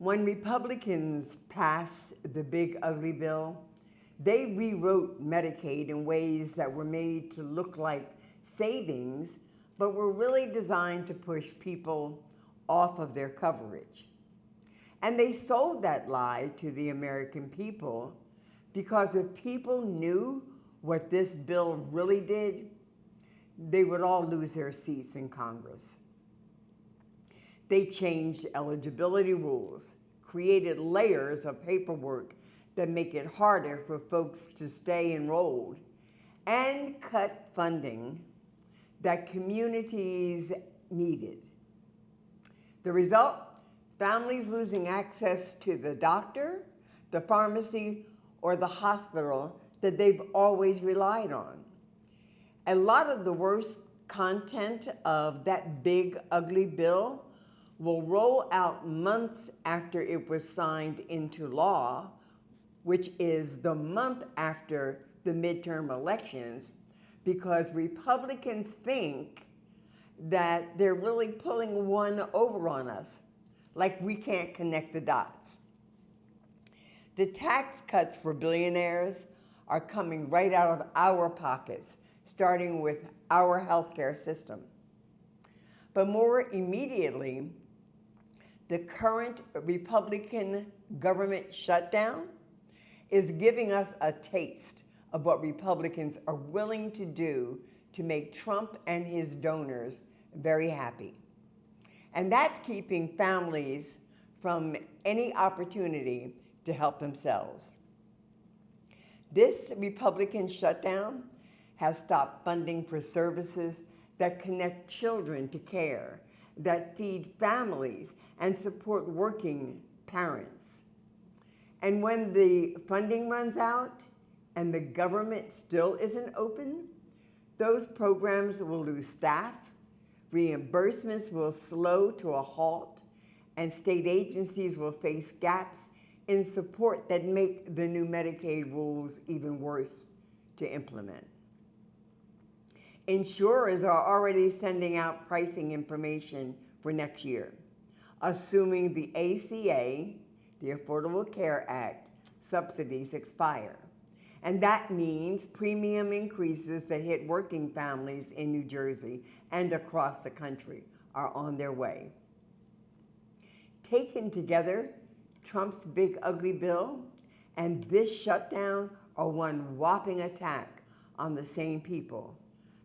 When Republicans passed the big ugly bill, they rewrote Medicaid in ways that were made to look like savings, but were really designed to push people off of their coverage. And they sold that lie to the American people because if people knew what this bill really did, they would all lose their seats in Congress. They changed eligibility rules, created layers of paperwork that make it harder for folks to stay enrolled, and cut funding that communities needed. The result? Families losing access to the doctor, the pharmacy, or the hospital that they've always relied on. A lot of the worst content of that big ugly bill will roll out months after it was signed into law, which is the month after the midterm elections, because Republicans think that they're really pulling one over on us, like we can't connect the dots. The tax cuts for billionaires are coming right out of our pockets, starting with our healthcare system. But more immediately, the current Republican government shutdown is giving us a taste of what Republicans are willing to do to make Trump and his donors very happy. And that's keeping families from any opportunity to help themselves. This Republican shutdown has stopped funding for services that connect children to care, that feed families and support working parents. And when the funding runs out and the government still isn't open, those programs will lose staff, reimbursements will slow to a halt, and state agencies will face gaps in support that make the new Medicaid rules even worse to implement. Insurers are already sending out pricing information for next year, assuming the ACA, the Affordable Care Act, subsidies expire. And that means premium increases that hit working families in New Jersey and across the country are on their way. Taken together, Trump's big ugly bill and this shutdown are one whopping attack on the same people,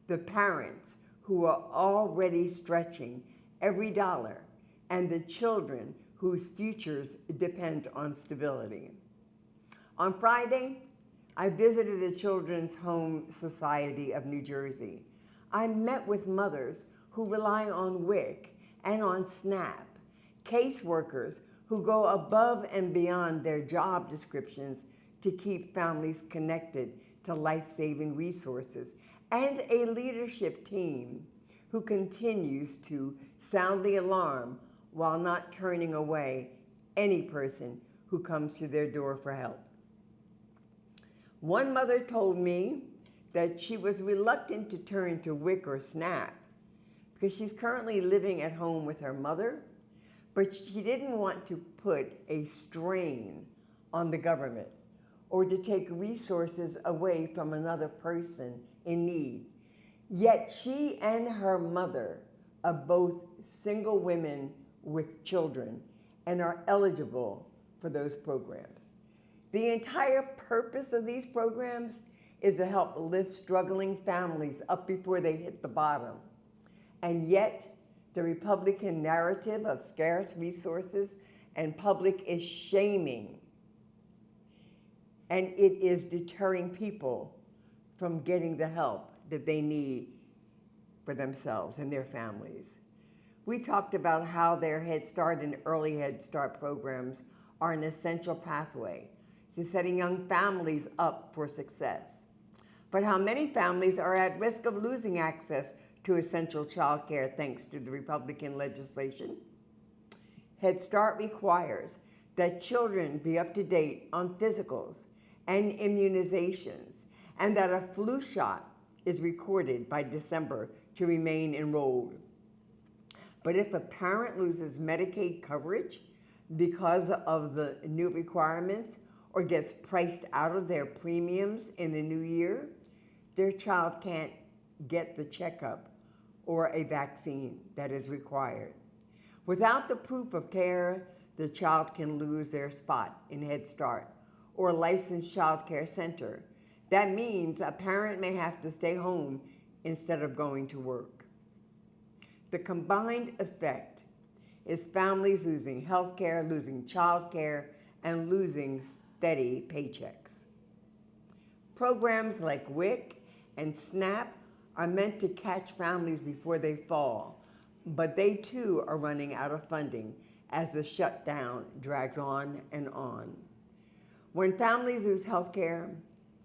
the parents who are already stretching every dollar, and the children whose futures depend on stability. On Friday, I visited the Children's Home Society of New Jersey. I met with mothers who rely on WIC and on SNAP, caseworkers who go above and beyond their job descriptions to keep families connected to life-saving resources, and a leadership team who continues to sound the alarm while not turning away any person who comes to their door for help. One mother told me that she was reluctant to turn to WIC or SNAP because she's currently living at home with her mother, but she didn't want to put a strain on the government or to take resources away from another person in need. Yet she and her mother are both single women with children and are eligible for those programs. The entire purpose of these programs is to help lift struggling families up before they hit the bottom. And yet, the Republican narrative of scarce resources and public is shaming, and it is deterring people from getting the help that they need for themselves and their families. We talked about how their Head Start and Early Head Start programs are an essential pathway to setting young families up for success, but how many families are at risk of losing access to essential child care thanks to the Republican legislation. Head Start requires that children be up to date on physicals and immunizations, and that a flu shot is recorded by December to remain enrolled. But if a parent loses Medicaid coverage, because of the new requirements or gets priced out of their premiums in the new year, their child can't get the checkup or a vaccine that is required. Without the proof of care, the child can lose their spot in Head Start or licensed child care center. That means a parent may have to stay home instead of going to work. The combined effect is families losing health care, losing child care, and losing steady paychecks. Programs like WIC and SNAP are meant to catch families before they fall, but they too are running out of funding as the shutdown drags on and on. When families lose health care,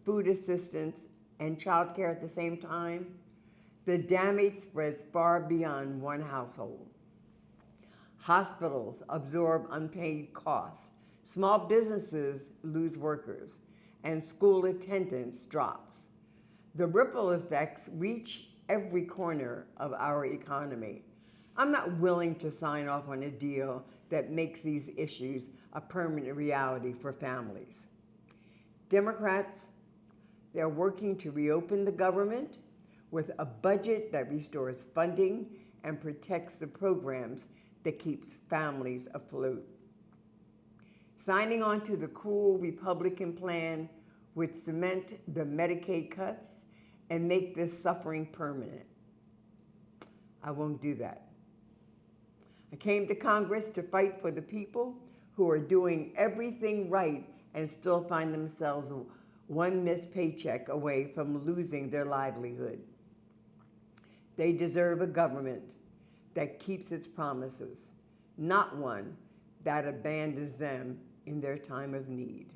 food assistance, and child care at the same time, the damage spreads far beyond one household. Hospitals absorb unpaid costs, small businesses lose workers, and school attendance drops. The ripple effects reach every corner of our economy. I'm not willing to sign off on a deal that makes these issues a permanent reality for families. Democrats, they're working to reopen the government with a budget that restores funding and protects the programs that keeps families afloat. Signing on to the cruel Republican plan would cement the Medicaid cuts and make this suffering permanent. I won't do that. I came to Congress to fight for the people who are doing everything right and still find themselves one missed paycheck away from losing their livelihood. They deserve a government that keeps its promises, not one that abandons them in their time of need.